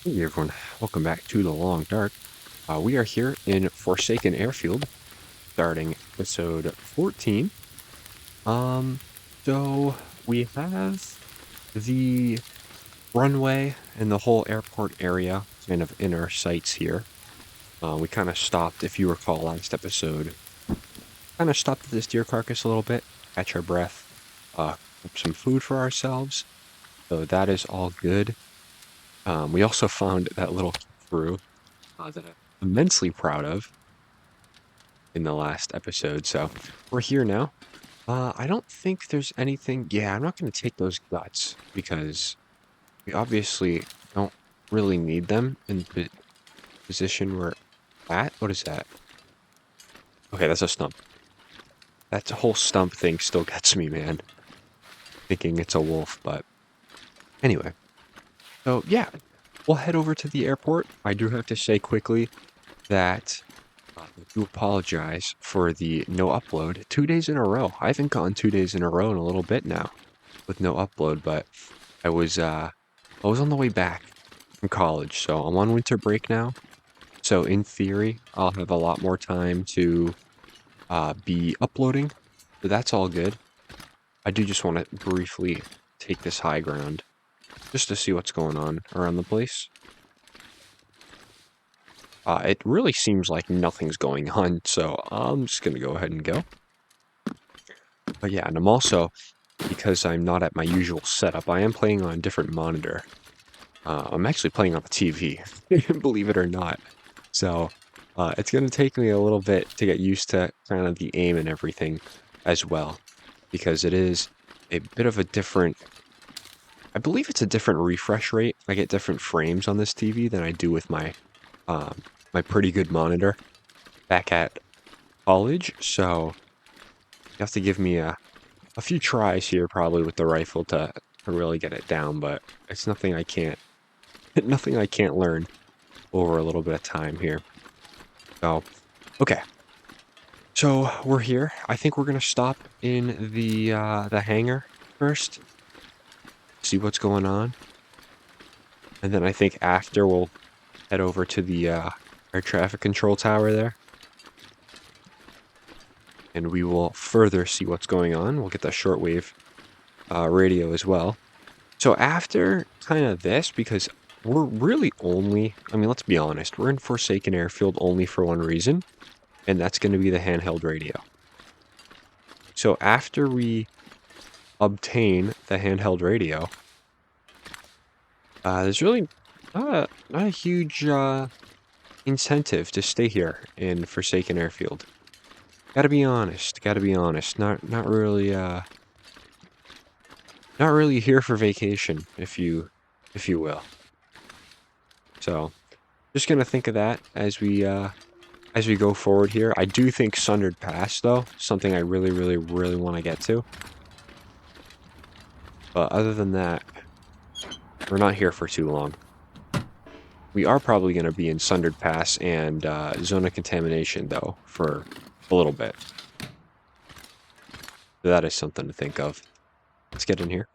Hey everyone, welcome back to The Long Dark. We are here in Forsaken Airfield, starting episode 14. Um, so we have the runway and the whole airport area kind of in our sights here. We kind of stopped, if you recall last episode, kind of stopped at this deer carcass a little bit, catch our breath, cook some food for ourselves. So that is all good. We also found that little crew that I'm immensely proud of in the last episode. So we're here now. I don't think there's anything. Yeah, I'm not going to take those guts because we obviously don't really need them in the position we're at. What is that? Okay, that's a stump. That whole stump thing still gets me, man. Thinking it's a wolf, but anyway. So yeah, we'll head over to the airport. I do have to say quickly that I do apologize for the no upload 2 days in a row. I haven't gone 2 days in a row in a little bit now with no upload, but I was on the way back from college, so I'm on winter break now. So in theory, I'll have a lot more time to be uploading. So that's all good. I do just want to briefly take this high ground just to see what's going on around the place. It really seems like nothing's going on, so I'm just gonna go ahead and go. But yeah, and I'm also, because I'm not at my usual setup, I am playing on a different monitor. I'm actually playing on the TV, believe it or not. So it's going to take me a little bit to get used to kind of the aim and everything as well, because it is a bit of a different, I believe it's a different refresh rate. I get different frames on this TV than I do with my my pretty good monitor back at college. So you have to give me a few tries here probably with the rifle to really get it down, but it's nothing I can't nothing I can't learn over a little bit of time here. So, okay. So we're here. I think we're gonna stop in the hangar first, see what's going on, and then I think after we'll head over to the air traffic control tower there, and we will further see what's going on. We'll get the shortwave radio as well. So after kind of this, because we're really only, I mean, let's be honest, we're in Forsaken Airfield only for one reason, and that's going to be the handheld radio. So after we obtain the handheld radio, there's really not a huge incentive to stay here in Forsaken Airfield. Gotta be honest, not really here for vacation, if you will. So just gonna think of that as we go forward here. I do think Sundered Pass, though, something I really want to get to. But other than that, we're not here for too long. We are probably going to be in Sundered Pass and Zone of Contamination, though, for a little bit. So that is something to think of. Let's get in here.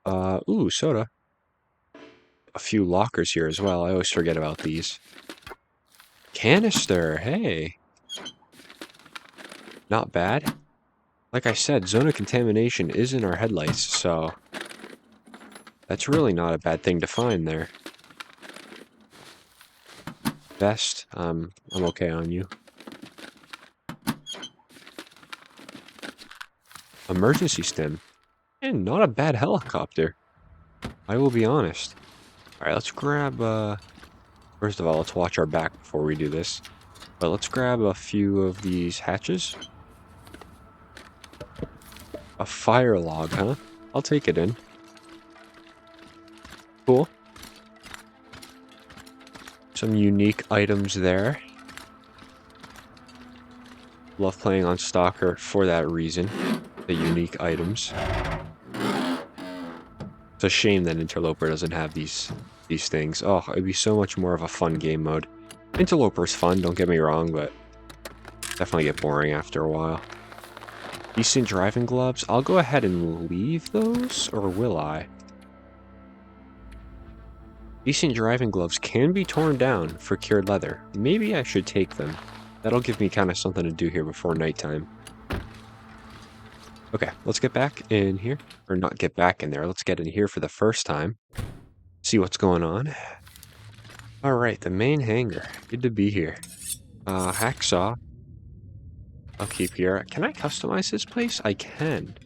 Ooh, soda. A few lockers here as well. I always forget about these. Canister, hey. Not bad. Like I said, Zone of Contamination is in our headlights, so that's really not a bad thing to find there. Vest, I'm okay on you. Emergency stim. And not a bad helicopter. I will be honest. Alright, let's grab, first of all, let's watch our back before we do this. But let's grab a few of these hatches. A fire log, huh? I'll take it in. Cool. Some unique items there. Love playing on Stalker for that reason. The unique items. It's a shame that Interloper doesn't have these things. Oh, it'd be so much more of a fun game mode. Interloper's fun, don't get me wrong, but definitely get boring after a while. Decent driving gloves. I'll go ahead and leave those, or will I? Decent driving gloves can be torn down for cured leather. Maybe I should take them. That'll give me kind of something to do here before nighttime. Okay, let's get back in here. Or not get back in there. Let's get in here for the first time. See what's going on. Alright, the main hangar. Good to be here. Hacksaw. I'll keep here. Can I customize this place? I can.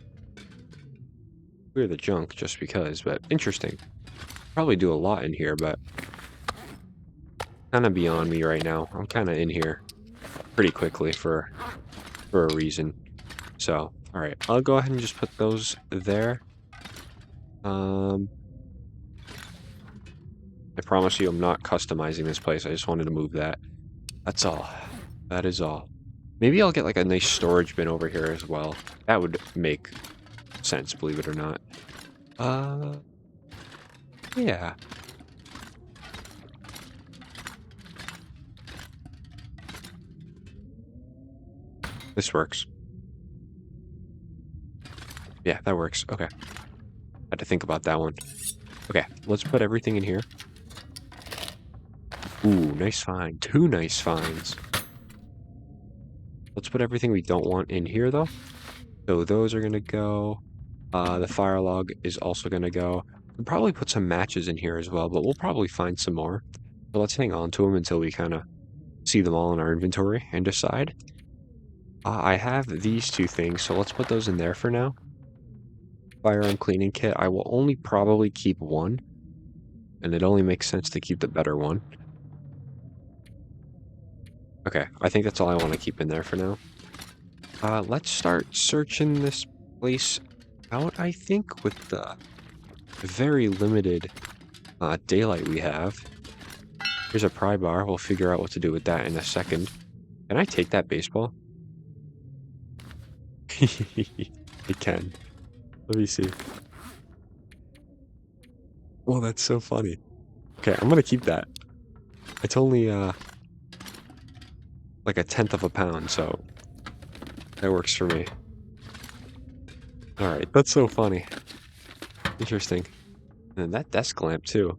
Clear the junk just because, but interesting. Probably do a lot in here, but kind of beyond me right now. I'm kind of in here pretty quickly for a reason. So, all right, I'll go ahead and just put those there. I promise you I'm not customizing this place. I just wanted to move that. That's all. That is all. Maybe I'll get like a nice storage bin over here as well. That would make sense, believe it or not. Yeah. This works. Yeah, that works. Okay. Had to think about that one. Okay, let's put everything in here. Ooh, nice find. 2 nice finds. Let's put everything we don't want in here, though. So those are going to go. The fire log is also going to go. We'll probably put some matches in here as well, but we'll probably find some more. So let's hang on to them until we kind of see them all in our inventory and decide. I have these 2 things, so let's put those in there for now. Firearm cleaning kit. I will only probably keep 1. And it only makes sense to keep the better one. Okay, I think that's all I want to keep in there for now. Let's start searching this place out, I think, with the very limited daylight we have. Here's a pry bar. We'll figure out what to do with that in a second. Can I take that baseball? I can. Let me see. Oh, that's so funny. Okay, I'm gonna keep that. It's only like 1/10 of a pound, so that works for me. Alright, that's so funny. Interesting. And that desk lamp too.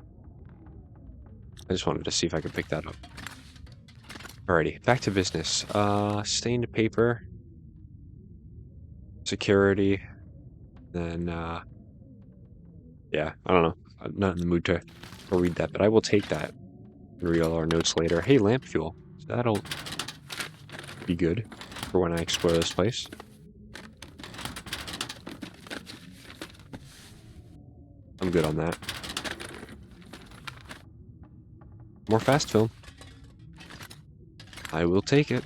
I just wanted to see if I could pick that up. Alrighty, back to business. Stained paper. Security. Then, yeah, I don't know. I'm not in the mood to read that, but I will take that and read all our notes later. Hey, lamp fuel. So that'll be good for when I explore this place. I'm good on that. More fast film. I will take it.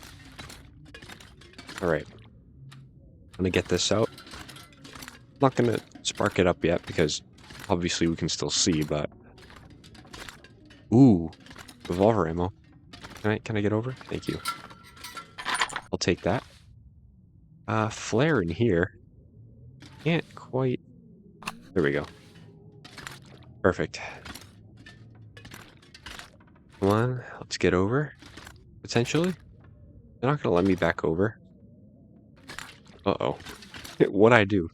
Alright. I'm gonna get this out. I'm not gonna spark it up yet because obviously we can still see, but... Ooh, revolver ammo. Can I get over? Thank you. I'll take that. Flare in here. Can't quite... There we go. Perfect. Come on, let's get over. Potentially. They're not gonna let me back over. Uh-oh. What'd I do?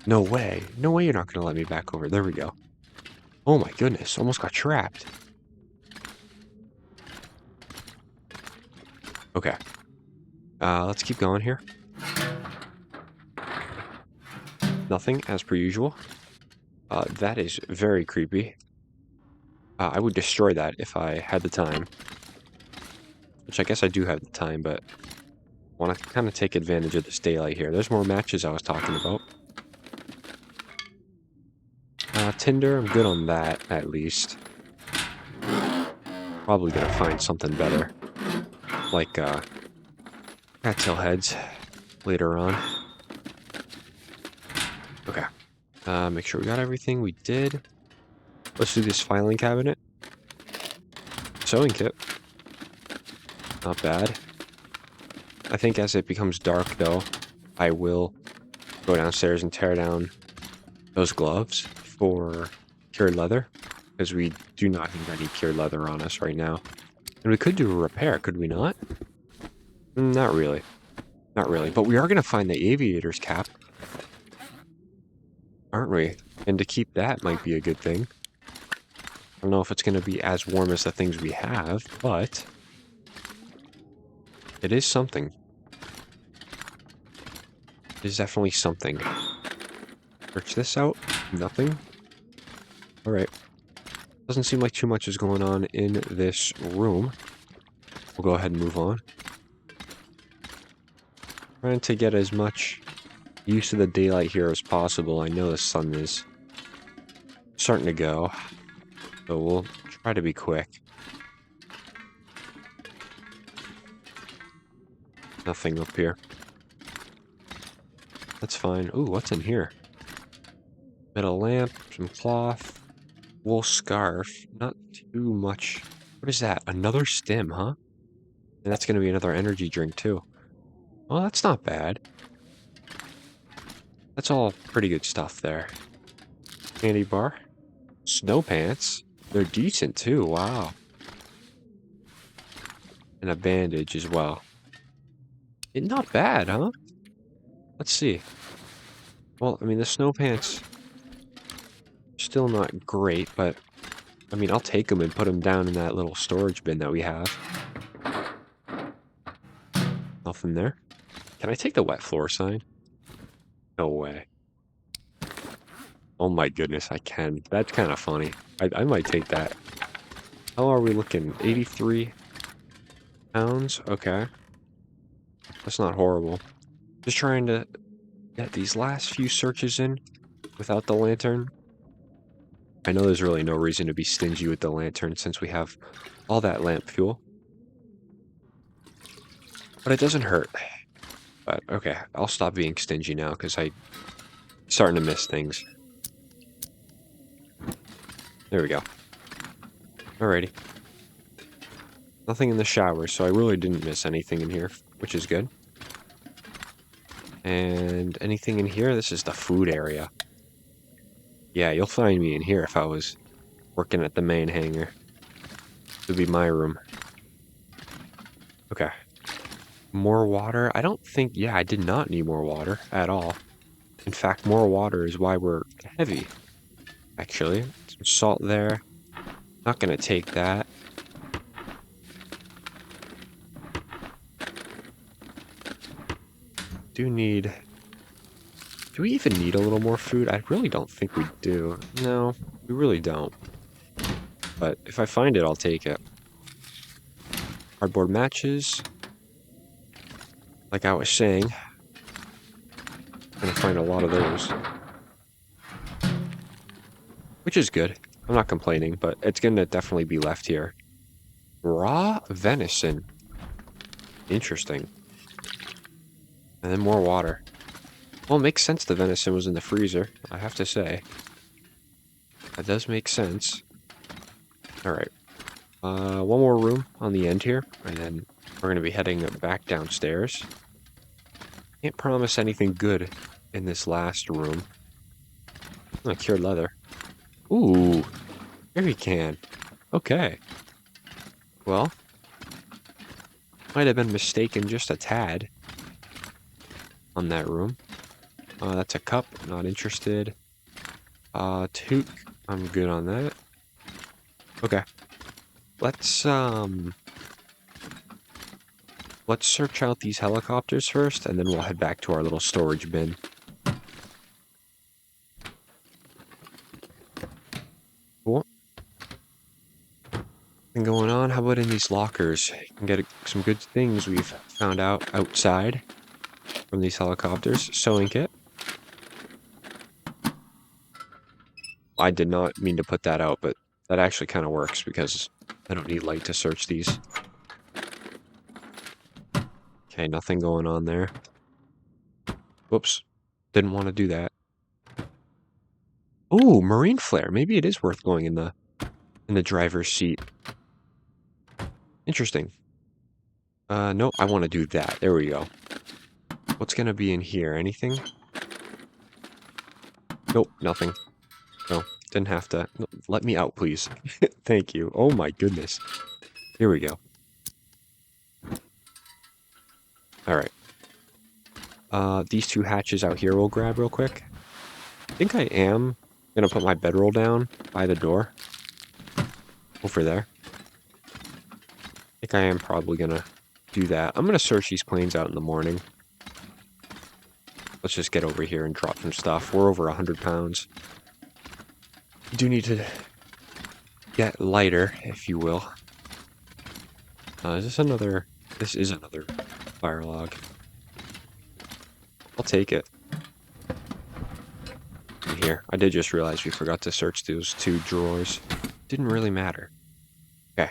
No way. No way you're not gonna let me back over. There we go. Oh my goodness, almost got trapped. Okay. Let's keep going here. Nothing, as per usual. That is very creepy. I would destroy that if I had the time. Which I guess I do have the time, but... I want to kind of take advantage of this daylight here. There's more matches I was talking about. Tinder, I'm good on that, at least. Probably gonna find something better. Like, cattail heads later on. Okay. Make sure we got everything we did. Let's do this filing cabinet. Sewing kit. Not bad. I think as it becomes dark, though, I will go downstairs and tear down those gloves for cured leather, because we do not have any cured leather on us right now. And we could do a repair, could we not? Not really. Not really. But we are going to find the aviator's cap. Aren't we? And to keep that might be a good thing. I don't know if it's going to be as warm as the things we have, but it is something. It is definitely something. Search this out. Nothing. Alright. Doesn't seem like too much is going on in this room. We'll go ahead and move on. Trying to get as much use of the daylight here as possible. I know the sun is starting to go, so we'll try to be quick. Nothing up here. That's fine. Ooh, what's in here? Metal lamp, some cloth, wool scarf. Not too much. What is that? Another stim, huh? And that's going to be another energy drink, too. Well, that's not bad. That's all pretty good stuff there. Candy bar. Snow pants. They're decent, too. Wow. And a bandage as well. Not bad, huh? Let's see. Well, I mean, the snow pants still not great, but I mean, I'll take them and put them down in that little storage bin that we have. Nothing there. Can I take the wet floor sign? No way. Oh my goodness, I can. That's kind of funny. I might take that. How are we looking? 83 pounds? Okay. That's not horrible. Just trying to get these last few searches in without the lantern. I know there's really no reason to be stingy with the lantern since we have all that lamp fuel. But it doesn't hurt. But okay, I'll stop being stingy now because I'm starting to miss things. There we go. Alrighty. Nothing in the shower, so I really didn't miss anything in here, which is good. And anything in here? This is the food area. Yeah, you'll find me in here if I was working at the main hangar. It would be my room. Okay. More water? I don't think... Yeah, I did not need more water at all. In fact, more water is why we're heavy. Actually, some salt there. Not gonna take that. Do we even need a little more food? I really don't think we do. No, we really don't. But if I find it, I'll take it. Cardboard matches. Like I was saying, I'm gonna find a lot of those. Which is good. I'm not complaining, but it's gonna definitely be left here. Raw venison. Interesting. And then more water. Well, it makes sense the venison was in the freezer, I have to say. That does make sense. Alright. One more room on the end here, and then we're going to be heading back downstairs. Can't promise anything good in this last room. Oh, cured leather. Ooh, berry can. Okay. Well, might have been mistaken just a tad on that room. That's a cup, not interested. Toque, I'm good on that. Okay. Let's search out these helicopters first, and then we'll head back to our little storage bin. Cool. Nothing going on? How about in these lockers? You can get some good things we've found out outside from these helicopters. Sewing kit. I did not mean to put that out, but that actually kind of works because I don't need light to search these. Okay, nothing going on there. Whoops. Didn't want to do that. Ooh, marine flare. Maybe it is worth going in the driver's seat. Interesting. No, I want to do that. There we go. What's going to be in here? Anything? Nope, nothing. No, didn't have to. No, let me out, please. Thank you. Oh my goodness. Here we go. Alright. These two hatches out here we'll grab real quick. think I am gonna put my bedroll down by the door. Over there. I think I am probably gonna do that. I'm gonna search these planes out in the morning. Let's just get over here and drop some stuff. We're over 100 pounds. We do need to get lighter, if you will. Is this another... This is another fire log. I'll take it. In here. I did just realize we forgot to search those 2 drawers. Didn't really matter. Okay.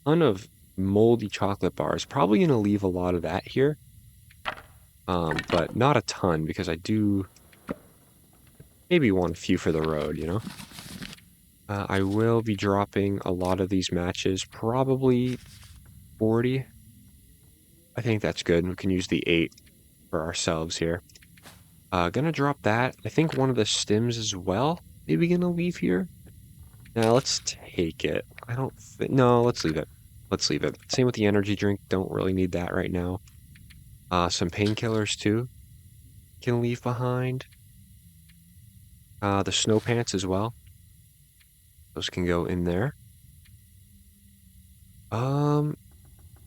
Ton of moldy chocolate bars. Probably going to leave a lot of that here. But not a ton, because I do maybe want a few for the road, you know? I will be dropping a lot of these matches, probably 40. I think that's good. We can use the 8 for ourselves here. Gonna drop that. I think one of the stims as well. Maybe gonna leave here. Now let's take it. I don't think... No, let's leave it. Let's leave it. Same with the energy drink. Don't really need that right now. Some painkillers too. Can leave behind. The snow pants as well. Those can go in there.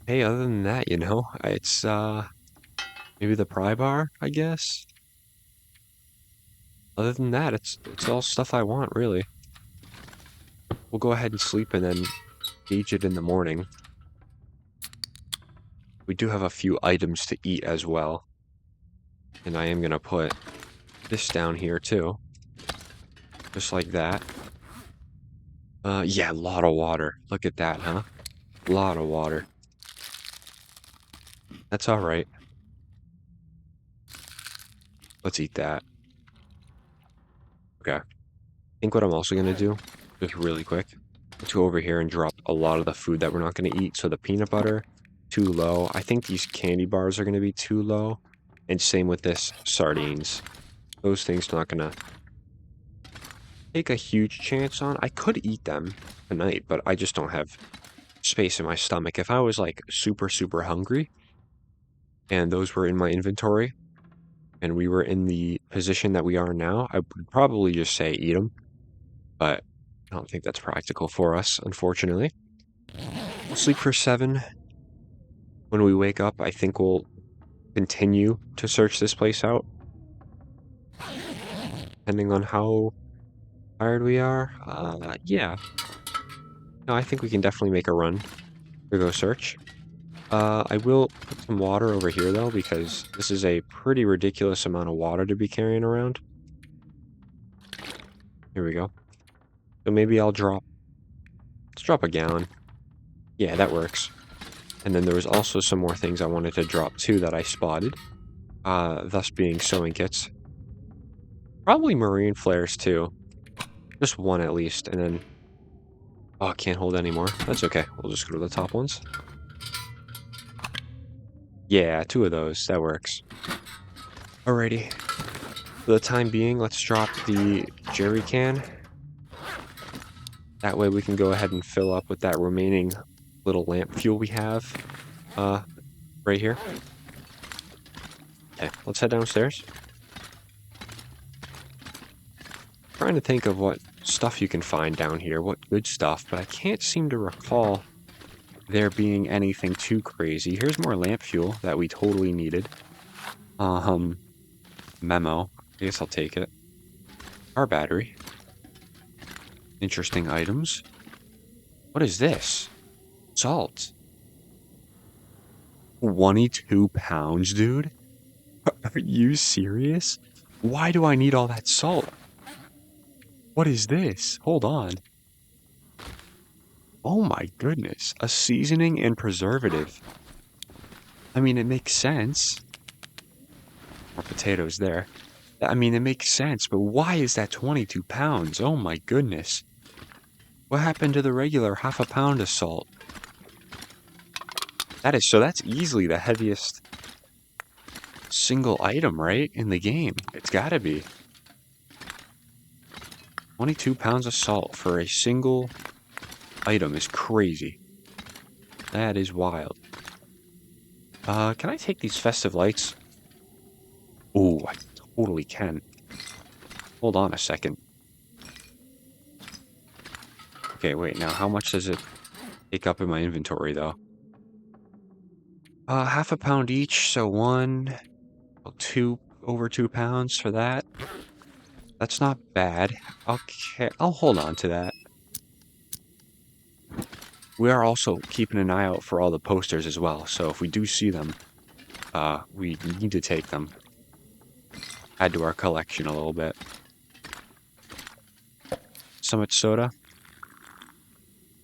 Hey, other than that, you know, it's, maybe the pry bar, I guess. Other than that, it's all stuff I want, really. We'll go ahead and sleep and then gauge it in the morning. We do have a few items to eat as well. And I am gonna put this down here, too. Just like that. Yeah, a lot of water. Look at that, huh? A lot of water. That's alright. Let's eat that. Okay. I think what I'm also gonna do, just really quick, let's go over here and drop a lot of the food that we're not gonna eat. So the peanut butter, too low. I think these candy bars are gonna be too low. And same with this sardines. Those things not gonna take a huge chance on. I could eat them tonight, but I just don't have space in my stomach. If I was like super, super hungry and those were in my inventory and we were in the position that we are now, I would probably just say eat them. But I don't think that's practical for us, unfortunately. We'll sleep for 7. When we wake up, I think we'll continue to search this place out. Depending on how tired we are. Yeah. No, I think we can definitely make a run to go search. I will put some water over here, though, because this is a pretty ridiculous amount of water to be carrying around. Here we go. So maybe I'll drop... Let's drop a gallon. Yeah, that works. And then there was also some more things I wanted to drop, too, that I spotted. Thus being sewing kits. Probably marine flares, too. Just one, at least, and then... Oh, I can't hold any more. That's okay. We'll just go to the top ones. Yeah, 2 of those. That works. Alrighty. For the time being, let's drop the jerry can. That way we can go ahead and fill up with that remaining little lamp fuel we have. Right here. Okay, let's head downstairs. Trying to think of what stuff you can find down here, what good stuff, but I can't seem to recall there being anything too crazy. Here's more lamp fuel that we totally needed. Memo. I guess I'll take it. Our battery. Interesting items. What is this? Salt. 22 pounds, dude? Are you serious? Why do I need all that salt? What is this? Hold on. Oh my goodness. A seasoning and preservative. I mean, it makes sense. More potatoes there. I mean, it makes sense, but why is that 22 pounds? Oh my goodness. What happened to the regular half a pound of salt? That's easily the heaviest single item, right? In the game. It's gotta be. 22 pounds of salt for a single item is crazy. That is wild. Can I take these festive lights? Oh, I totally can. Hold on a second. Okay, wait, now how much does it take up in my inventory, though? Half a pound each, so over 2 pounds for that. That's not bad. Okay, I'll hold on to that. We are also keeping an eye out for all the posters as well, so if we do see them, we need to take them. Add to our collection a little bit. So much soda.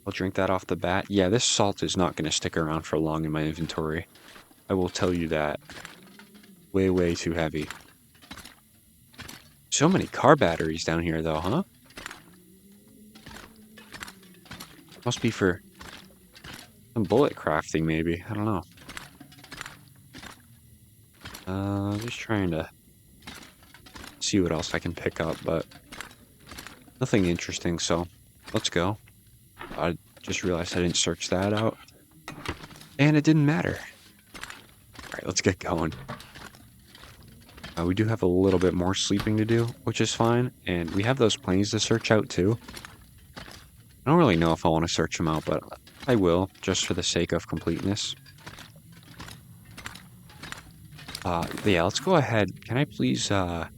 I'll drink that off the bat. Yeah, this salt is not going to stick around for long in my inventory. I will tell you that. Way, way too heavy. So many car batteries down here, though, huh? Must be for some bullet crafting, maybe. I don't know. Just trying to see what else I can pick up, but nothing interesting, so let's go. I just realized I didn't search that out. And it didn't matter. Alright, let's get going. We do have a little bit more sleeping to do, which is fine. And we have those planes to search out, too. I don't really know if I want to search them out, but I will, just for the sake of completeness. Yeah, let's go ahead. Can I please, get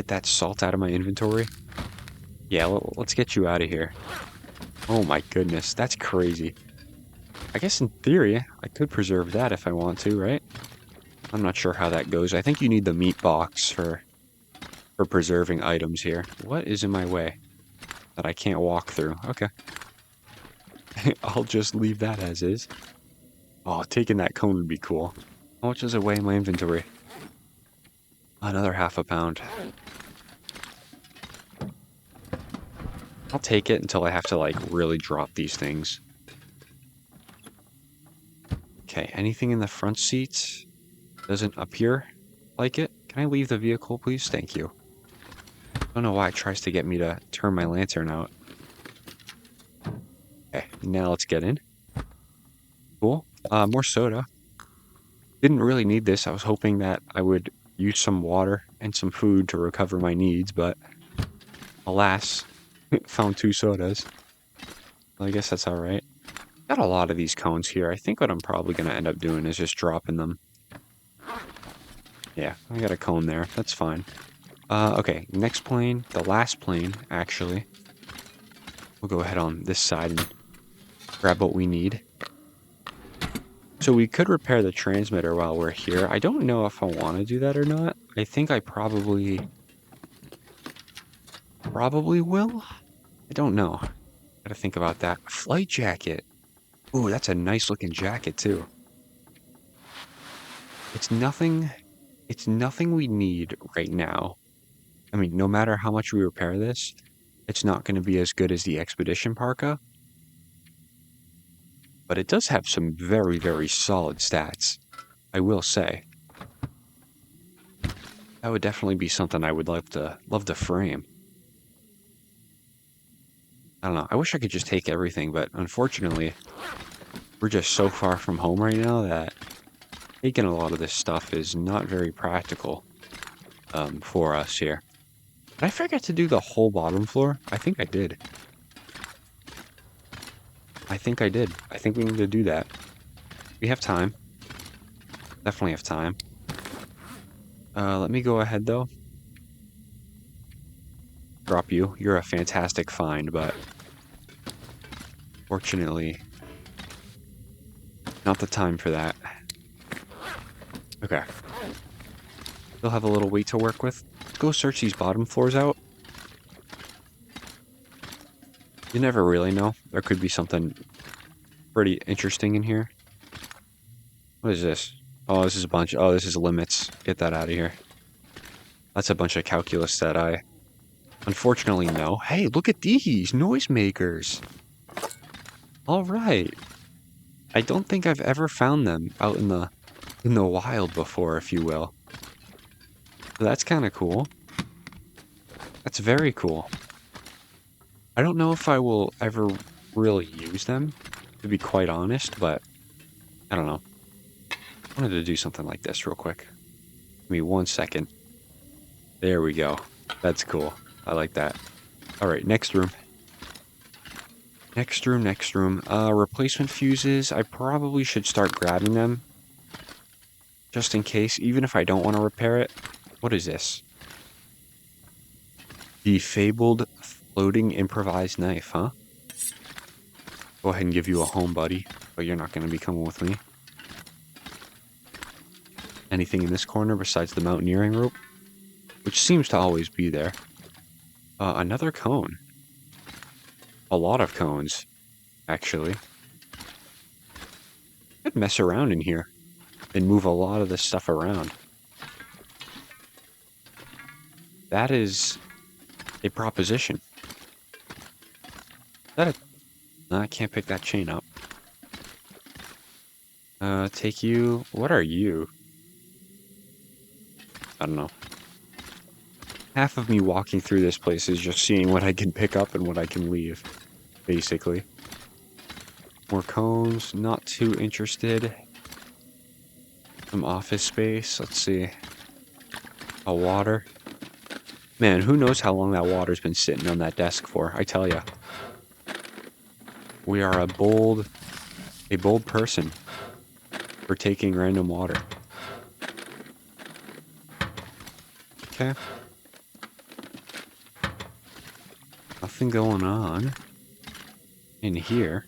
that salt out of my inventory? Yeah, let's get you out of here. Oh my goodness, that's crazy. I guess in theory, I could preserve that if I want to, right? I'm not sure how that goes. I think you need the meat box for preserving items here. What is in my way that I can't walk through? Okay. I'll just leave that as is. Oh, taking that cone would be cool. How much does it weigh in my inventory? Another half a pound. I'll take it until I have to, like, really drop these things. Okay, anything in the front seats? Doesn't appear like it. Can I leave the vehicle, please? Thank you. I don't know why it tries to get me to turn my lantern out. Okay, now let's get in. Cool. More soda. Didn't really need this. I was hoping that I would use some water and some food to recover my needs, but alas, found 2 sodas. Well, I guess that's alright. Got a lot of these cones here. I think what I'm probably going to end up doing is just dropping them. Yeah, I got a cone there. That's fine. Okay, next plane, the last plane, actually. We'll go ahead on this side and grab what we need. So we could repair the transmitter while we're here. I don't know if I want to do that or not. I think I probably will. I don't know. Gotta think about that. Flight jacket. Ooh, that's a nice looking jacket too. It's nothing we need right now. I mean, no matter how much we repair this, it's not going to be as good as the Expedition Parka. But it does have some very, very solid stats, I will say. That would definitely be something I would love to frame. I don't know. I wish I could just take everything, but unfortunately, we're just so far from home right now that taking a lot of this stuff is not very practical for us here. Did I forget to do the whole bottom floor? I think I did. I think I did. I think we need to do that. We have time. Definitely have time. Let me go ahead, though. Drop you. You're a fantastic find, but fortunately, not the time for that. Okay. Still have a little weight to work with. Let's go search these bottom floors out. You never really know. There could be something pretty interesting in here. What is this? Oh, this is a bunch. Oh, this is limits. Get that out of here. That's a bunch of calculus that I unfortunately know. Hey, look at these noisemakers. All right. I don't think I've ever found them out in the wild before, if you will. So that's kind of cool. That's very cool. I don't know if I will ever really use them, to be quite honest, but I don't know. I wanted to do something like this real quick. Give me 1 second. There we go. That's cool. I like that. All right, next room. Next room, next room. Replacement fuses. I probably should start grabbing them. Just in case, even if I don't want to repair it. What is this? Defabled floating improvised knife, huh? Go ahead and give you a home, buddy. But you're not going to be coming with me. Anything in this corner besides the mountaineering rope? Which seems to always be there. Another cone. A lot of cones, actually. I'd mess around in here and move a lot of this stuff around. That is a proposition. Is that a... No, I can't pick that chain up. Take you... What are you? I don't know. Half of me walking through this place is just seeing what I can pick up and what I can leave, basically. More cones, not too interested. Some office space, let's see. A water. Man, who knows how long that water's been sitting on that desk for, I tell ya. We are a bold person for taking random water. Okay. Nothing going on in here.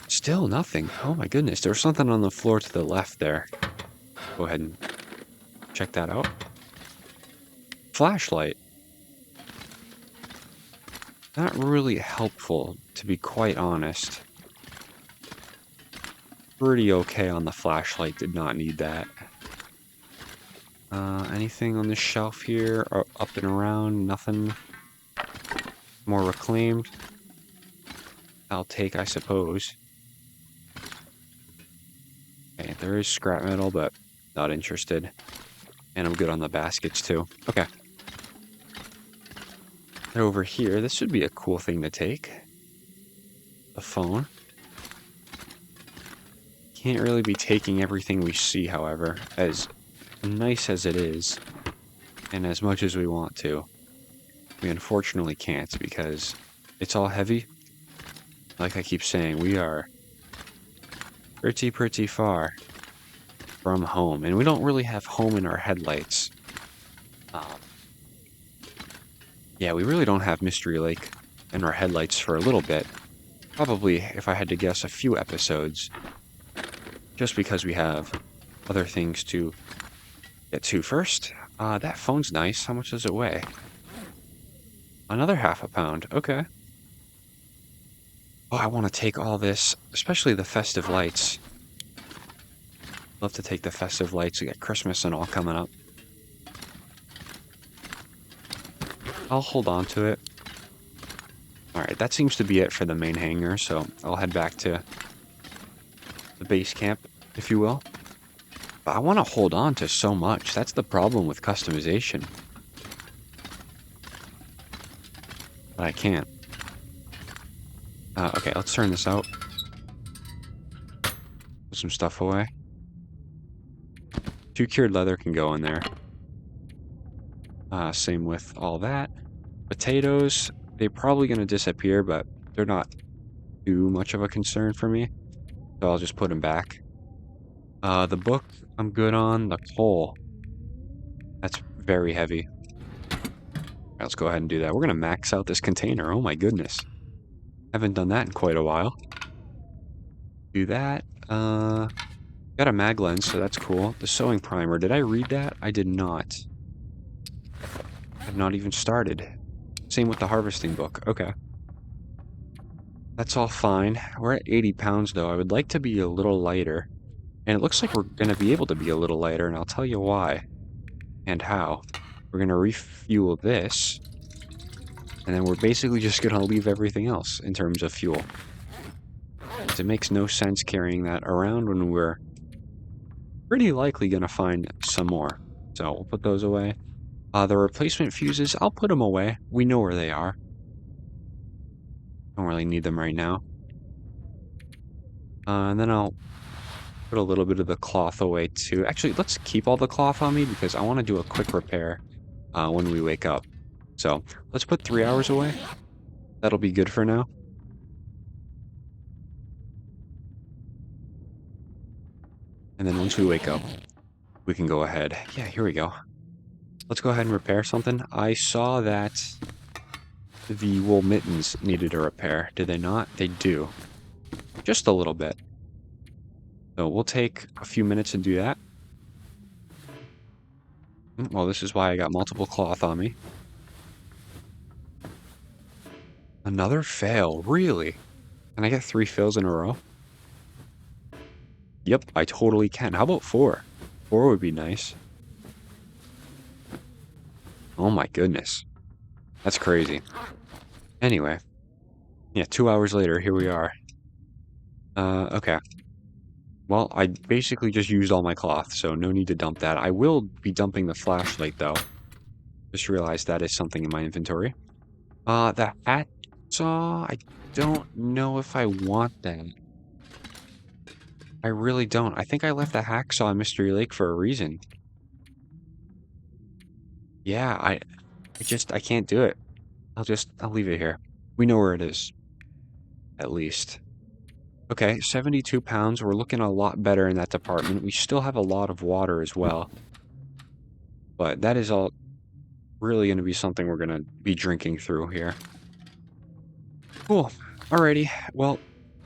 Still nothing. Oh my goodness, there was something on the floor to the left there. Go ahead and check that out. Flashlight. Not really helpful, to be quite honest. Pretty okay on the flashlight, did not need that. Anything on this shelf here? Or up and around? Nothing. More reclaimed. I'll take, I suppose. Okay, there is scrap metal, but not interested. And I'm good on the baskets, too. Okay. And over here, this should be a cool thing to take. The phone. Can't really be taking everything we see, however, as nice as it is, and as much as we want to. We unfortunately can't, because it's all heavy. Like I keep saying, we are pretty far from home, and we don't really have home in our headlights. Yeah, we really don't have Mystery Lake in our headlights for a little bit. Probably, if I had to guess, a few episodes. Just because we have other things to get to first. That phone's nice. How much does it weigh? Another half a pound. Okay. Oh, I want to take all this, especially the festive lights. Love to take the festive lights. We got Christmas and all coming up. I'll hold on to it. Alright, that seems to be it for the main hangar, so I'll head back to the base camp, if you will. But I want to hold on to so much. That's the problem with customization. But I can't. Okay, let's turn this out. Put some stuff away. 2 cured leather can go in there. Same with all that. Potatoes, they're probably going to disappear, but they're not too much of a concern for me. So I'll just put them back. The book, I'm good on. The coal, that's very heavy. Right, let's go ahead and do that. We're going to max out this container. Oh my goodness. Haven't done that in quite a while. Do that. Got a mag lens, so that's cool. The sewing primer, did I read that? I did not. I've not even started. Same with the harvesting book. Okay. That's all fine. We're at 80 pounds, though. I would like to be a little lighter. And it looks like we're going to be able to be a little lighter, and I'll tell you why. And how. We're going to refuel this. And then we're basically just going to leave everything else in terms of fuel. It makes no sense carrying that around when we're pretty likely going to find some more. So we'll put those away. The replacement fuses, I'll put them away. We know where they are. Don't really need them right now. And then I'll Put a little bit of the cloth away too. Actually, let's keep all the cloth on me because I want to do a quick repair when we wake up. So let's put 3 hours away. That'll be good for now. And then once we wake up, we can go ahead. Yeah, here we go. Let's go ahead and repair something. I saw that the wool mittens needed a repair. Did they not? They do. Just a little bit. So we'll take a few minutes to do that. Well, this is why I got multiple cloth on me. Another fail, really? Can I get 3 fails in a row? Yep, I totally can. How about 4? 4 would be nice. Oh my goodness. That's crazy. Anyway. Yeah, 2 hours later, here we are. Okay. Well, I basically just used all my cloth, so no need to dump that. I will be dumping the flashlight, though. Just realized that is something in my inventory. The hacksaw, I don't know if I want that. I really don't. I think I left the hacksaw in Mystery Lake for a reason. Yeah, I can't do it. I'll leave it here. We know where it is. At least. Okay, 72 pounds. We're looking a lot better in that department. We still have a lot of water as well. But that is all really going to be something we're going to be drinking through here. Cool. Alrighty. Well,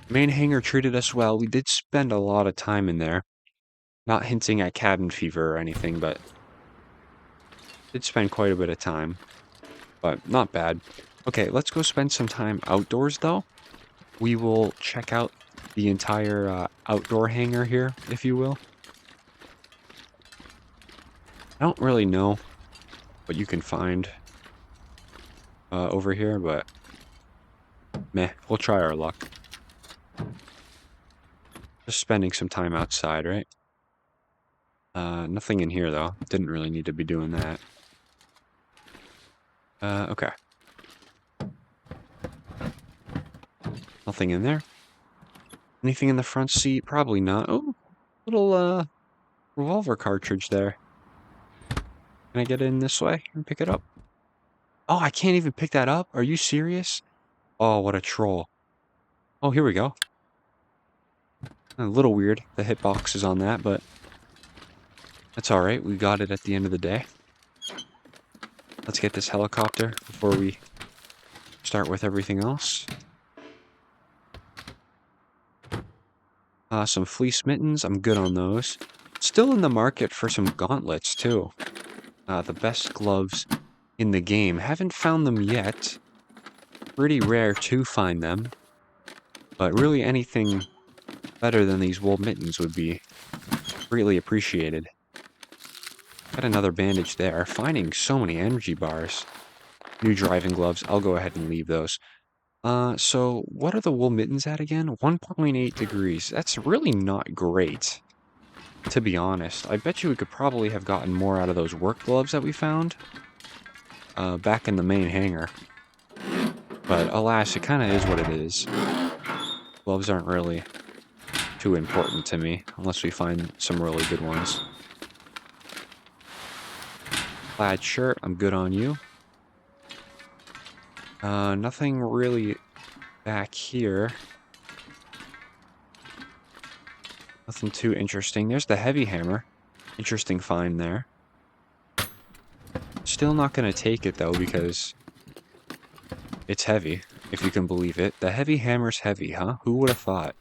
main hangar treated us well. We did spend a lot of time in there. Not hinting at cabin fever or anything, but did spend quite a bit of time. But not bad. Okay, let's go spend some time outdoors, though. We will check out the entire outdoor hangar here, if you will. I don't really know what you can find over here, but meh, we'll try our luck. Just spending some time outside, right? Nothing in here, though. Didn't really need to be doing that. Okay. Nothing in there. Anything in the front seat? Probably not. Oh, little revolver cartridge there. Can I get in this way and pick it up? Oh, I can't even pick that up? Are you serious? Oh, what a troll. Oh, here we go. A little weird, the hitbox is on that, but that's alright. We got it at the end of the day. Let's get this helicopter before we start with everything else. Some fleece mittens. I'm good on those. Still in the market for some gauntlets, too. The best gloves in the game. Haven't found them yet. Pretty rare to find them. But really anything better than these wool mittens would be greatly appreciated. Got another bandage there. Finding so many energy bars. New driving gloves. I'll go ahead and leave those. So what are the wool mittens at again? 1.8 degrees. That's really not great, to be honest. I bet you we could probably have gotten more out of those work gloves that we found back in the main hangar. But alas, it kind of is what it is. Gloves aren't really too important to me, unless we find some really good ones. Plaid shirt, I'm good on you. Nothing really back here. Nothing too interesting. There's the heavy hammer. Interesting find there. Still not going to take it, though, because it's heavy, if you can believe it. The heavy hammer's heavy, huh? Who would have thought?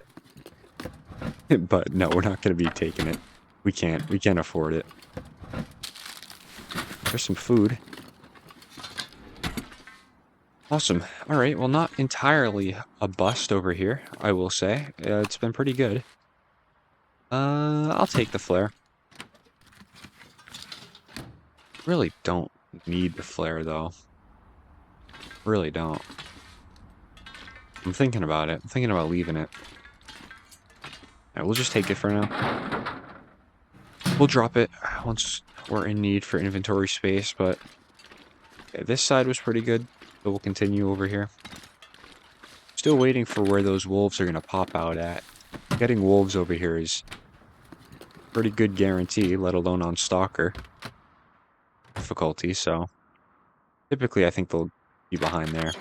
But no, we're not going to be taking it. We can't. We can't afford it. There's some food. Awesome. Alright, well, not entirely a bust over here, I will say. It's been pretty good. I'll take the flare. Really don't need the flare, though. Really don't. I'm thinking about it. I'm thinking about leaving it. Alright, we'll just take it for now. We'll drop it once we're in need for inventory space, but okay, this side was pretty good, so we'll continue over here. Still waiting for where those wolves are going to pop out at. Getting wolves over here is pretty good guarantee, let alone on Stalker difficulty, so typically I think they'll be behind there.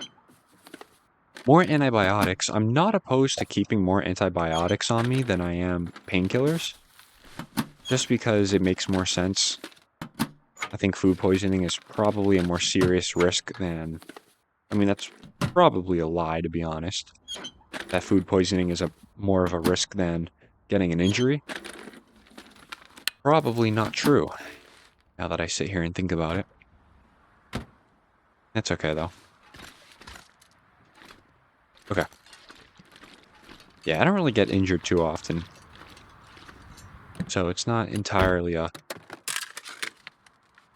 More antibiotics. I'm not opposed to keeping more antibiotics on me than I am painkillers, just because it makes more sense. I think food poisoning is probably a more serious risk than... I mean, that's probably a lie, to be honest. That food poisoning is more of a risk than getting an injury. Probably not true, now that I sit here and think about it. That's okay, though. Okay. Yeah, I don't really get injured too often. So it's not entirely a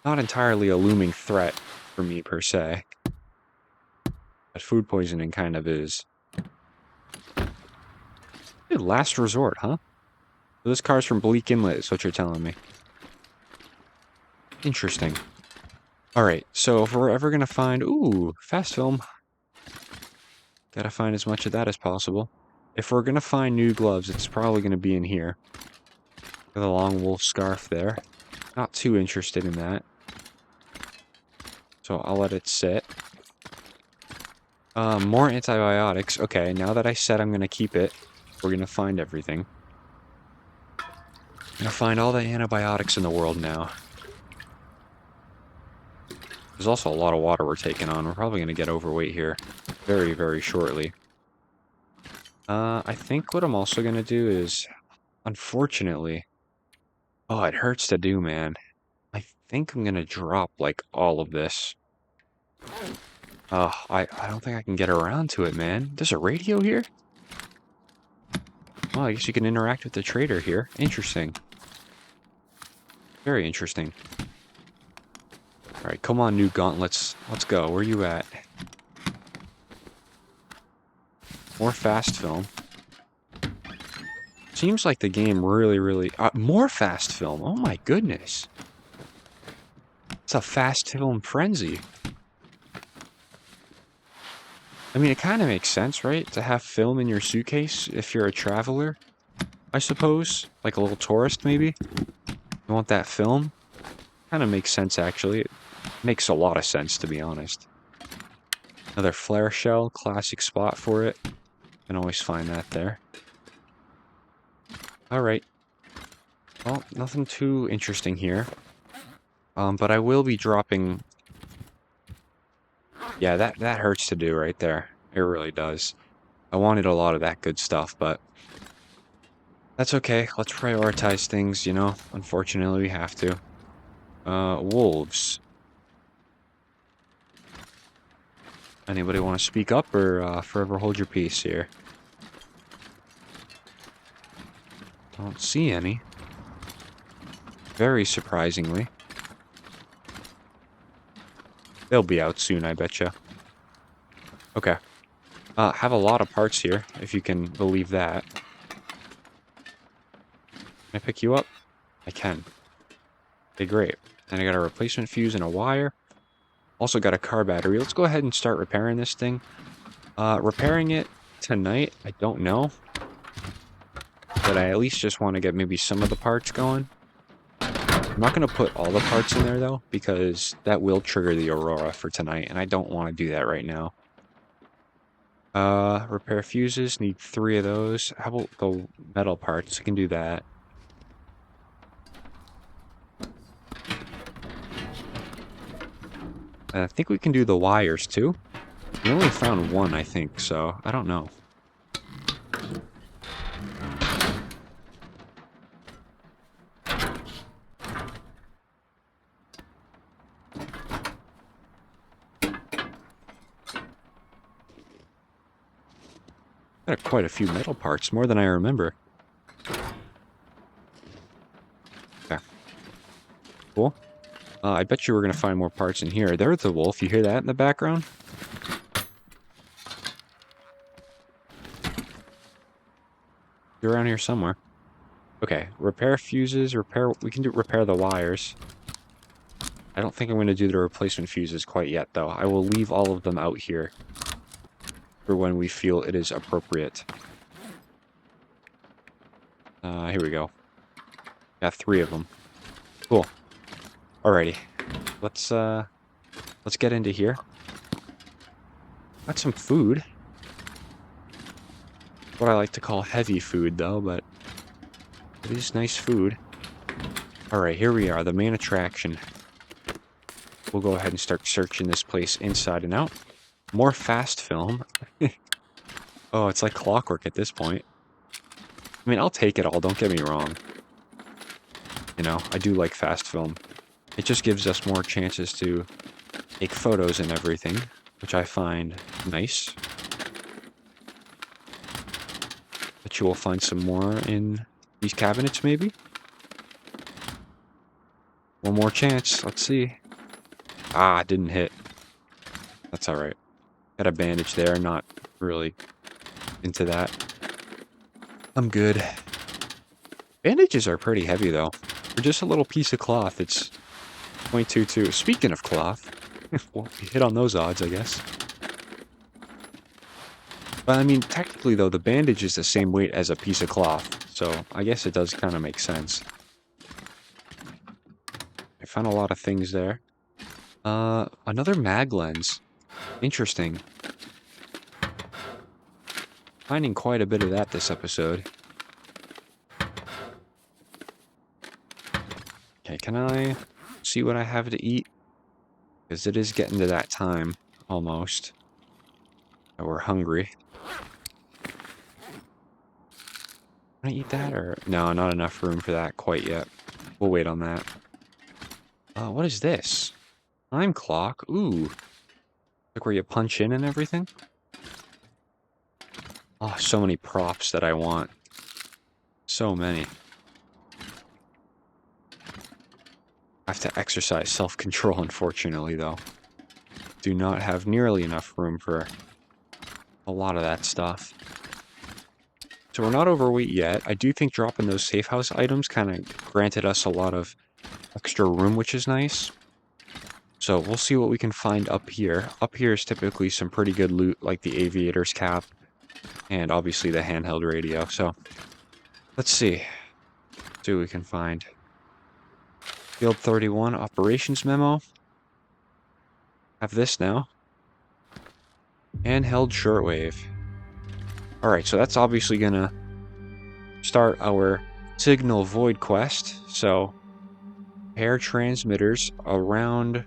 looming threat for me, per se. But food poisoning kind of is. Dude, last resort, huh? So this car's from Bleak Inlet, is what you're telling me. Interesting. Alright, so if we're ever gonna find... Ooh, fast film. Gotta find as much of that as possible. If we're gonna find new gloves, it's probably gonna be in here. With a long wool scarf there. Not too interested in that. So I'll let it sit. More antibiotics. Okay, now that I said I'm gonna keep it, we're gonna find everything. I'm gonna find all the antibiotics in the world now. There's also a lot of water we're taking on. We're probably gonna get overweight here very, very shortly. I think what I'm also gonna do is, unfortunately... Oh, it hurts to do, man. I think I'm gonna drop, like, all of this. I don't think I can get around to it, man. There's a radio here? Well, I guess you can interact with the trader here. Interesting. Very interesting. Alright, come on, new gauntlets. Let's go. Where you at? More fast film. Seems like the game really... more fast film. Oh my goodness. It's a fast film frenzy. I mean, it kind of makes sense, right? To have film in your suitcase if you're a traveler, I suppose. Like a little tourist, maybe. You want that film? Kind of makes sense, actually. It makes a lot of sense, to be honest. Another flare shell. Classic spot for it. Can always find that there. Alright. Well, nothing too interesting here. But I will be dropping... Yeah, that hurts to do right there. It really does. I wanted a lot of that good stuff, but... That's okay. Let's prioritize things, you know? Unfortunately, we have to. Wolves. Anybody want to speak up, or forever hold your peace here? Don't see any. Very surprisingly. They'll be out soon, I betcha. Okay. Have a lot of parts here, if you can believe that. Can I pick you up? I can. Okay, great. And I got a replacement fuse and a wire. Also got a car battery. Let's go ahead and start repairing this thing. Repairing it tonight, I don't know. But I at least just want to get maybe some of the parts going. I'm not going to put all the parts in there, though, because that will trigger the Aurora for tonight, and I don't want to do that right now. Repair fuses, need 3 of those. How about the metal parts? I can do that. And I think we can do the wires, too. We only found 1, I think, so I don't know. Got quite a few metal parts, more than I remember. Okay. Cool. I bet you we're going to find more parts in here. There's the wolf. You hear that in the background? You're around here somewhere. Okay. Repair fuses. We can repair the wires. I don't think I'm going to do the replacement fuses quite yet, though. I will leave all of them out here for when we feel it is appropriate. Here we go. Got 3 of them. Cool. Alrighty. Let's get into here. Got some food. What I like to call heavy food, though, but it is nice food. Alright, here we are, the main attraction. We'll go ahead and start searching this place inside and out. More fast film. Oh, it's like clockwork at this point. I mean, I'll take it all, don't get me wrong. You know, I do like fast film. It just gives us more chances to take photos and everything, which I find nice. Bet you will find some more in these cabinets, maybe? One more chance, let's see. Ah, didn't hit. That's alright. Got a bandage there, not really into that. I'm good. Bandages are pretty heavy, though. For just a little piece of cloth, it's 0.22. Speaking of cloth, well, we hit on those odds, I guess. But I mean, technically, though, the bandage is the same weight as a piece of cloth, so I guess it does kind of make sense. I found a lot of things there. Another mag lens. Interesting. Finding quite a bit of that this episode. Okay, can I see what I have to eat? Because it is getting to that time, almost. That we're hungry. Can I eat that, or... No, not enough room for that quite yet. We'll wait on that. What is this? Time clock? Ooh. Like where you punch in and everything? Oh, so many props that I want. So many. I have to exercise self-control, unfortunately, though. Do not have nearly enough room for a lot of that stuff. So we're not overweight yet. I do think dropping those safe house items kind of granted us a lot of extra room, which is nice. So we'll see what we can find up here. Up here is typically some pretty good loot, like the aviator's cap, and obviously the handheld radio. So let's see. See what we can find. Field 31 operations memo. Have this now. Handheld shortwave. Alright, so that's obviously gonna start our signal void quest. So, pair transmitters around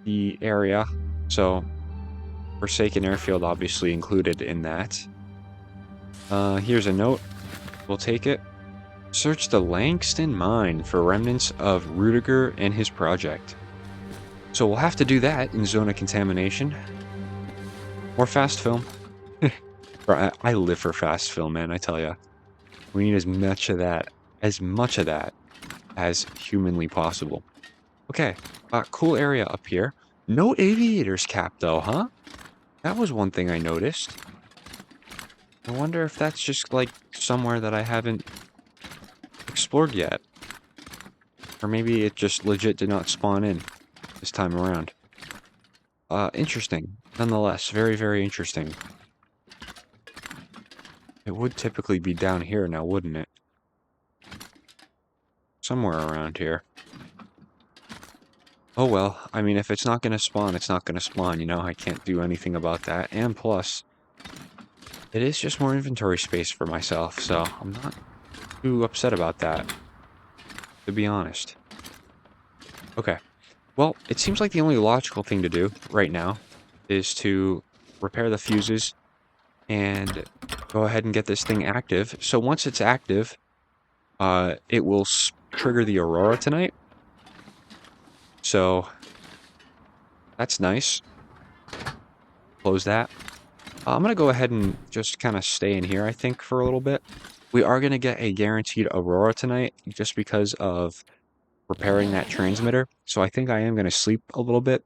the area. So, Forsaken Airfield obviously included in that. Here's a note. We'll take it. Search the Langston mine for remnants of Rudiger and his project. So we'll have to do that in Zone of Contamination. More fast film. I live for fast film, man, I tell ya. We need as much of that as humanly possible. Okay, cool area up here. No aviator's cap though, huh? That was one thing I noticed. I wonder if that's just like somewhere that I haven't explored yet. Or maybe it just legit did not spawn in this time around. Interesting. Nonetheless, very, very interesting. It would typically be down here now, wouldn't it? Somewhere around here. Oh well, I mean, if it's not gonna spawn, it's not gonna spawn, you know? I can't do anything about that. And plus, it is just more inventory space for myself, so I'm not too upset about that, to be honest. Okay. Well, it seems like the only logical thing to do right now is to repair the fuses and go ahead and get this thing active. So once it's active, it will trigger the Aurora tonight. So that's nice. Close that. I'm going to go ahead and just kind of stay in here, I think, for a little bit. We are going to get a guaranteed Aurora tonight just because of repairing that transmitter. So I think I am going to sleep a little bit,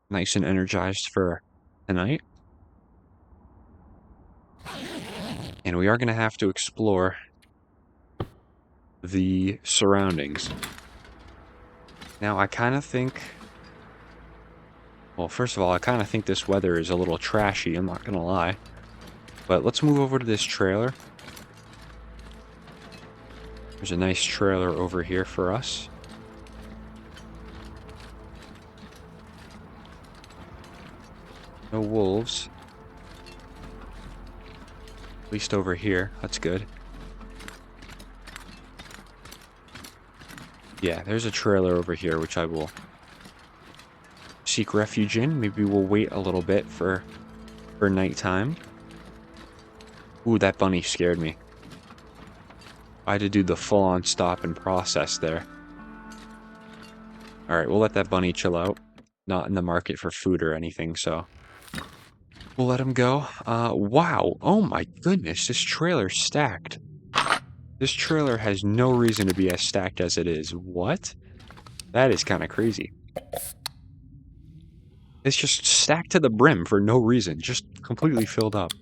nice and energized for tonight. And we are going to have to explore the surroundings. Now, I kind of think... Well, first of all, I kind of think this weather is a little trashy, I'm not going to lie. But let's move over to this trailer. There's a nice trailer over here for us. No wolves. At least over here. That's good. Yeah, there's a trailer over here, which I will seek refuge in. Maybe we'll wait a little bit for nighttime. Ooh, that bunny scared me. I had to do the full-on stop and process there. Alright, we'll let that bunny chill out. Not in the market for food or anything, so we'll let him go. Wow. Oh my goodness, this trailer's stacked. This trailer has no reason to be as stacked as it is. What? That is kind of crazy. It's just stacked to the brim for no reason. Just completely filled up.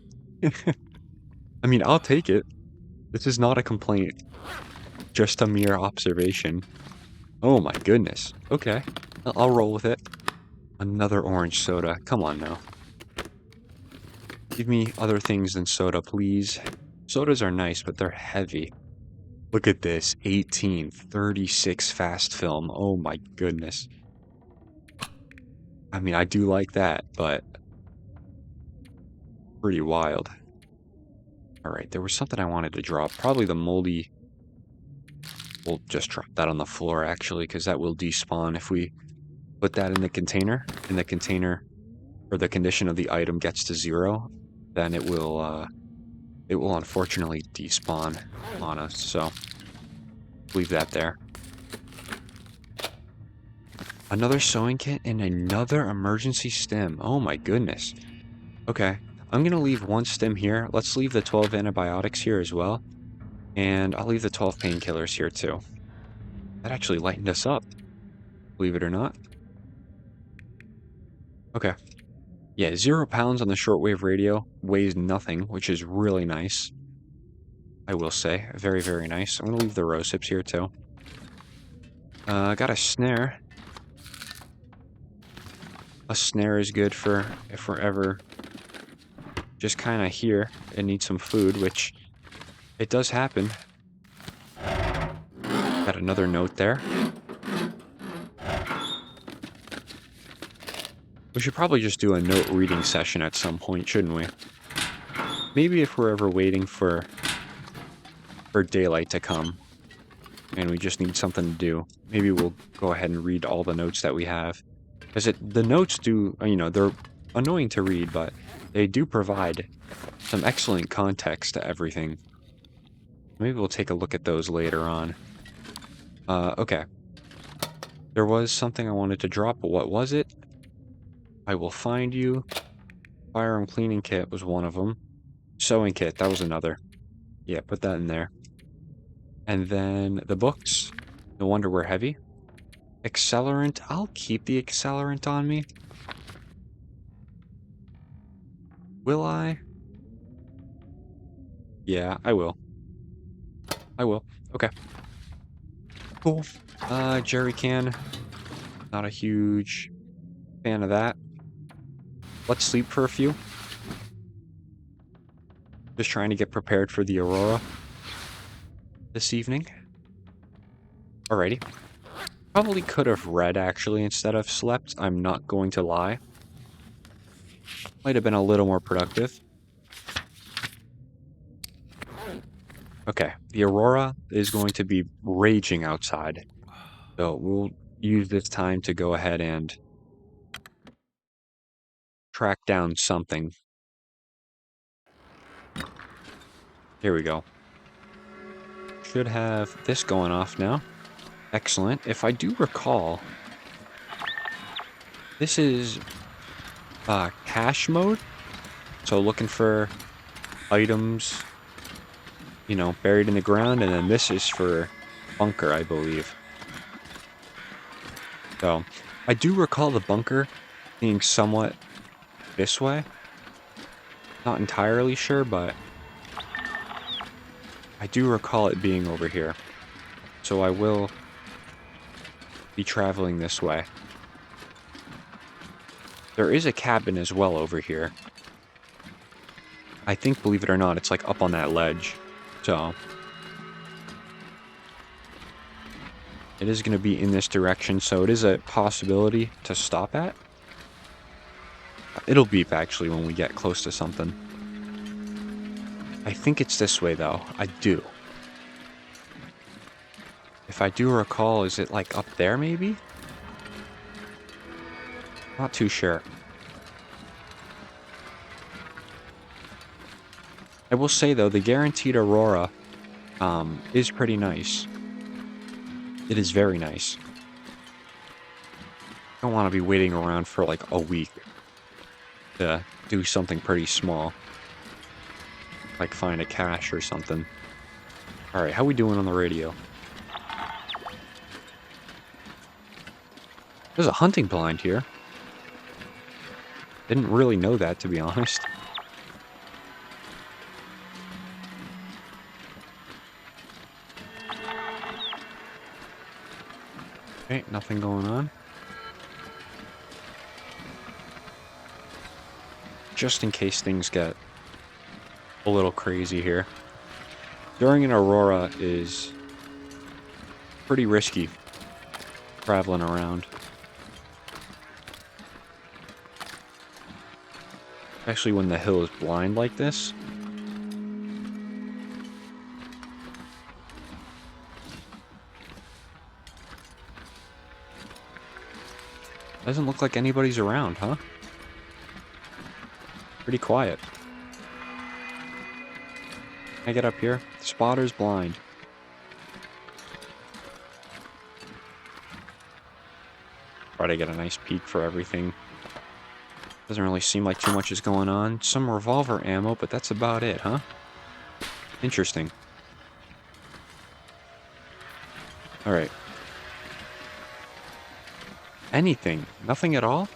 I mean, I'll take it. This is not a complaint. Just a mere observation. Oh my goodness. Okay. I'll roll with it. Another orange soda. Come on now. Give me other things than soda, please. Sodas are nice, but they're heavy. Look at this. 1836 fast film. Oh my goodness. I mean, I do like that, but pretty wild. Alright, there was something I wanted to drop. Probably the moldy. We'll just drop that on the floor, actually, because that will despawn if we put that in the container. And the container, or the condition of the item gets to 0, then it will unfortunately despawn on us. So, leave that there. Another sewing kit and another emergency stim. Oh my goodness. Okay, I'm going to leave one stim here. Let's leave the 12 antibiotics here as well. And I'll leave the 12 painkillers here too. That actually lightened us up, believe it or not. Okay. Yeah, 0 pounds on the shortwave radio. Weighs nothing, which is really nice. I will say. Very, very nice. I'm going to leave the rose hips here too. I got a snare. A snare is good for if we're ever just kind of here and need some food, which it does happen. Got another note there. We should probably just do a note reading session at some point, shouldn't we? Maybe if we're ever waiting for daylight to come and we just need something to do, maybe we'll go ahead and read all the notes that we have. Because the notes do, you know, they're annoying to read, but they do provide some excellent context to everything. Maybe we'll take a look at those later on. Okay. There was something I wanted to drop, but what was it? I will find you. Firearm cleaning kit was one of them. Sewing kit, that was another. Yeah, put that in there. And then the books. No wonder we're heavy. Accelerant. I'll keep the accelerant on me. Will I? Yeah, I will. I will. Okay. Cool. Jerry can. Not a huge fan of that. Let's sleep for a few. Just trying to get prepared for the Aurora this evening. Alrighty. Probably could have read, actually, instead of slept. I'm not going to lie. Might have been a little more productive. Okay, the Aurora is going to be raging outside. So we'll use this time to go ahead and track down something. Here we go. Should have this going off now. Excellent. If I do recall, this is cache mode. So looking for items, you know, buried in the ground, and then this is for bunker, I believe. So I do recall the bunker being somewhat this way. Not entirely sure, but I do recall it being over here. So I will be traveling this way. There is a cabin as well over here. I think, believe it or not, it's like up on that ledge. So It is going to be in this direction, so it is a possibility to stop at. It'll beep, actually, when we get close to something. I think it's this way, though. I do. If I do recall, is it, like, up there, maybe? Not too sure. I will say, though, the guaranteed Aurora is pretty nice. It is very nice. I don't want to be waiting around for, like, a week to do something pretty small. Like find a cache or something. Alright, how we doing on the radio? There's a hunting blind here. Didn't really know that, to be honest. Okay, nothing going on. Just in case things get a little crazy here. During an Aurora is pretty risky traveling around. Especially when the hill is blind like this. Doesn't look like anybody's around, huh? Pretty quiet. Can I get up here? The spotter's blind. Try to get a nice peek for everything. Doesn't really seem like too much is going on. Some revolver ammo, but that's about it, huh? Interesting. Alright. Anything? Nothing at all?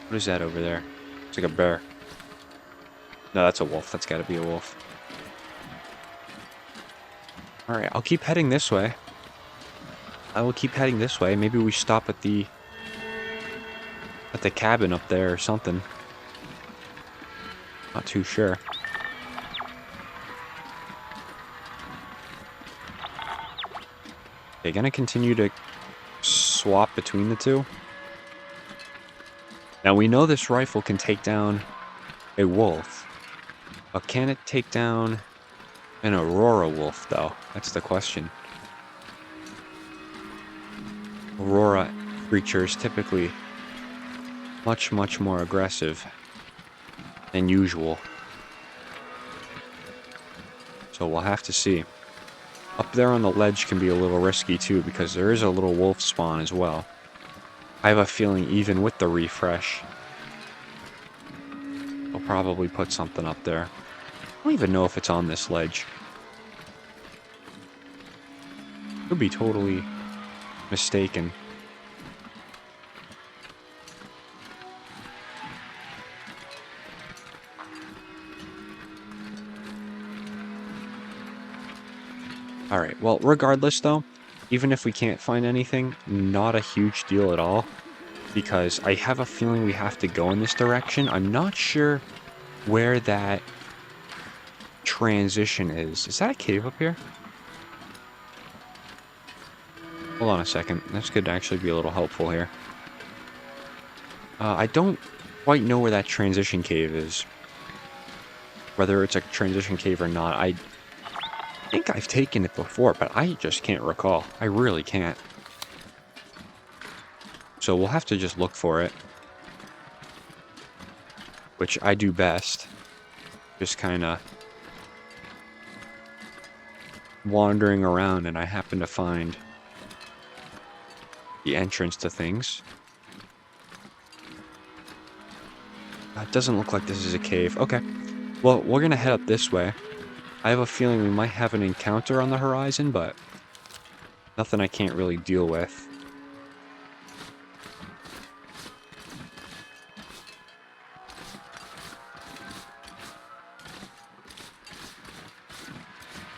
What is that over there? It's like a bear. No, that's a wolf. That's gotta be a wolf. Alright, I'll keep heading this way. I will keep heading this way. Maybe we stop at the cabin up there or something. Not too sure. Okay, gonna continue to swap between the two. Now we know this rifle can take down a wolf, but can it take down an Aurora wolf, though? That's the question. Aurora creatures typically much more aggressive than usual. So we'll have to see. Up there on the ledge can be a little risky too, because there is a little wolf spawn as well. I have a feeling even with the refresh, they'll probably put something up there. I don't even know if it's on this ledge. Could be totally mistaken. Alright, well, regardless though, even if we can't find anything, not a huge deal at all, because I have a feeling we have to go in this direction. I'm not sure where that transition is. Is that a cave up here? Hold on a second. This could actually be a little helpful here. I don't quite know where that transition cave is. Whether it's a transition cave or not, I think I've taken it before, but I just can't recall. I really can't. So we'll have to just look for it. Which I do best. Just kind of wandering around, and I happen to find the entrance to things. It doesn't look like this is a cave. Okay. Well, we're going to head up this way. I have a feeling we might have an encounter on the horizon, but nothing I can't really deal with.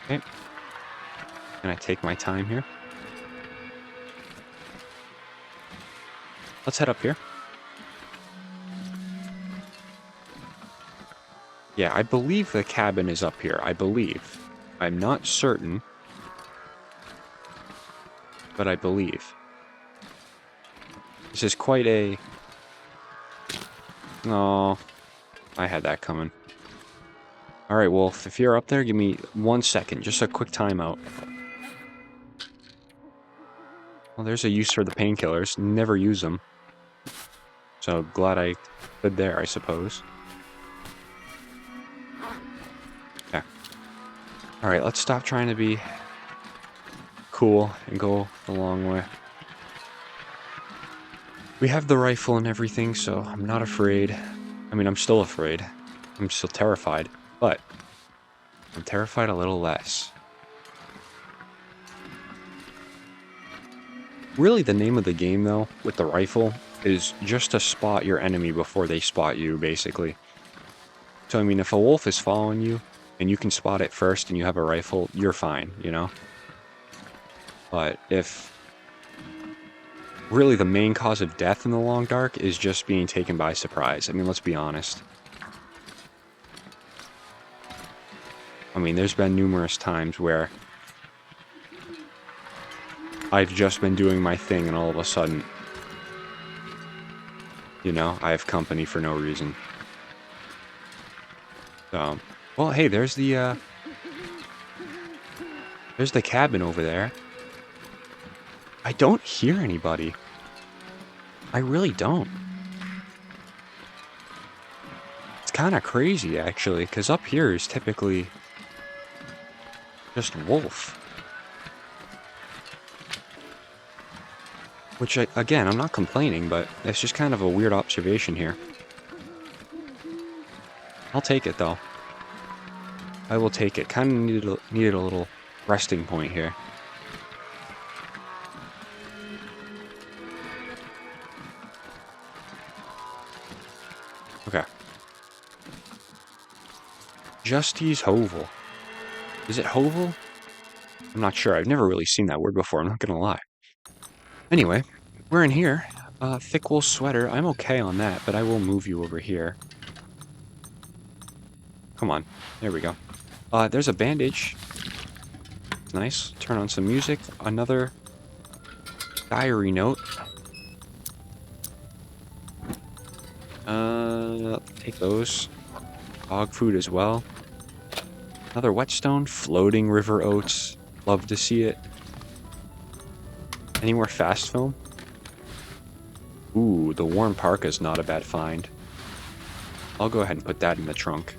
Okay. Can I take my time here? Let's head up here. Yeah, I believe the cabin is up here. I believe. I'm not certain. but I believe. This is quite a... Oh, I had that coming. Alright, Wolf, if you're up there, give me 1 second. Just a quick timeout. Well, there's a use for the painkillers. Never use them. So, glad I could there, I suppose. Yeah. Alright, let's stop trying to be cool and go the long way. We have the rifle and everything, so I'm not afraid. I mean, I'm still afraid. I'm still terrified, but I'm terrified a little less. Really, the name of the game, though, with the rifle, is just to spot your enemy before they spot you, basically. So, I mean, if a wolf is following you, and you can spot it first and you have a rifle, you're fine, you know? But if... Really, the main cause of death in the long dark is just being taken by surprise. I mean, let's be honest. I mean, there's been numerous times where I've just been doing my thing and all of a sudden, you know, I have company for no reason. So, well, hey, there's the cabin over there. I don't hear anybody. I really don't. It's kind of crazy, actually, because up here is typically just wolf. Which, again, I'm not complaining, but it's just kind of a weird observation here. I'll take it, though. I will take it. Kind of needed a little resting point here. Okay. Justy's Hovel. Is it Hovel? I'm not sure. I've never really seen that word before, I'm not gonna lie. Anyway, we're in here. Thick wool sweater. I'm okay on that, but I will move you over here. Come on. There we go. There's a bandage. Nice. Turn on some music. Another diary note. Take those. Dog food as well. Another whetstone. Floating river oats. Love to see it. Any more fast film? Ooh, the warm parka's not a bad find. I'll go ahead and put that in the trunk.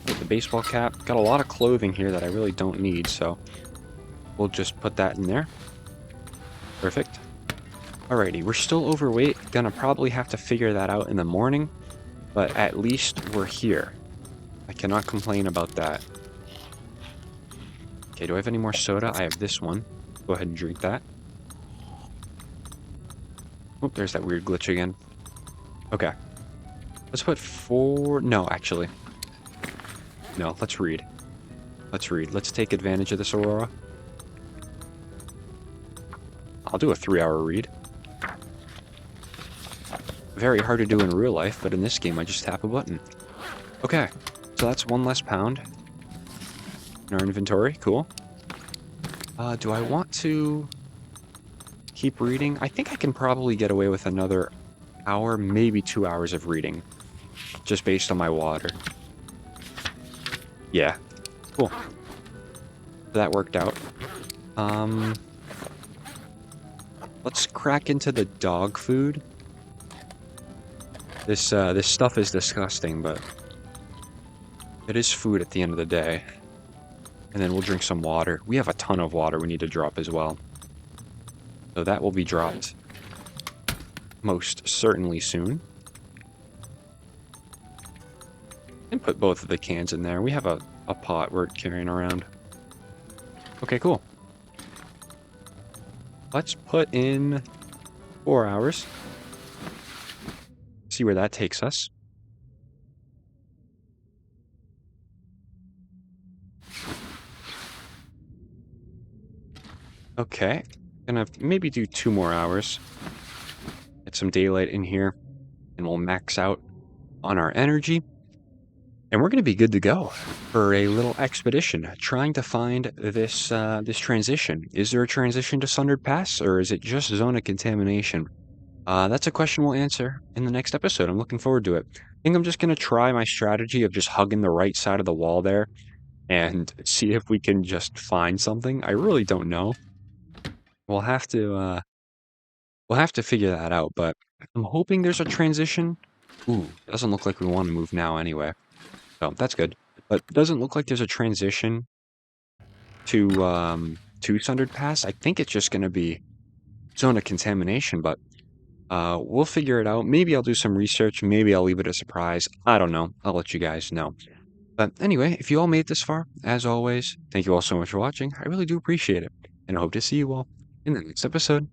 With the baseball cap. Got a lot of clothing here that I really don't need, so we'll just put that in there. Perfect. Alrighty, we're still overweight. Gonna probably have to figure that out in the morning, but at least we're here. I cannot complain about that. Okay, do I have any more soda? I have this one. Go ahead and drink that. Oh, there's that weird glitch again. Okay. Let's put 4... No, actually. No, let's read. Let's read. Let's take advantage of this Aurora. I'll do a 3-hour read. Very hard to do in real life, but in this game I just tap a button. Okay, so that's 1 less pound in our inventory. Cool. Do I want to keep reading? I think I can probably get away with another hour, maybe 2 hours of reading, just based on my water. Yeah, cool. That worked out. Let's crack into the dog food. This stuff is disgusting, but it is food at the end of the day. And then we'll drink some water. We have a ton of water we need to drop as well. So that will be dropped most certainly soon. And put both of the cans in there. We have a pot we're carrying around. Okay, cool. Let's put in 4 hours. See where that takes us. Okay. Gonna maybe do 2 more hours. Get some daylight in here. And we'll max out on our energy. And we're going to be good to go for a little expedition, trying to find this transition. Is there a transition to Sundered Pass, or is it just zone of contamination? That's a question we'll answer in the next episode. I'm looking forward to it. I think I'm just going to try my strategy of just hugging the right side of the wall there and see if we can just find something. I really don't know. We'll have to figure that out, but I'm hoping there's a transition. Ooh, doesn't look like we want to move now anyway. So that's good. But doesn't look like there's a transition to Sundered Pass. I think it's just gonna be zone of contamination, but we'll figure it out. Maybe I'll do some research, maybe I'll leave it a surprise. I don't know. I'll let you guys know. But anyway, if you all made it this far, as always, thank you all so much for watching. I really do appreciate it. And I hope to see you all in the next episode.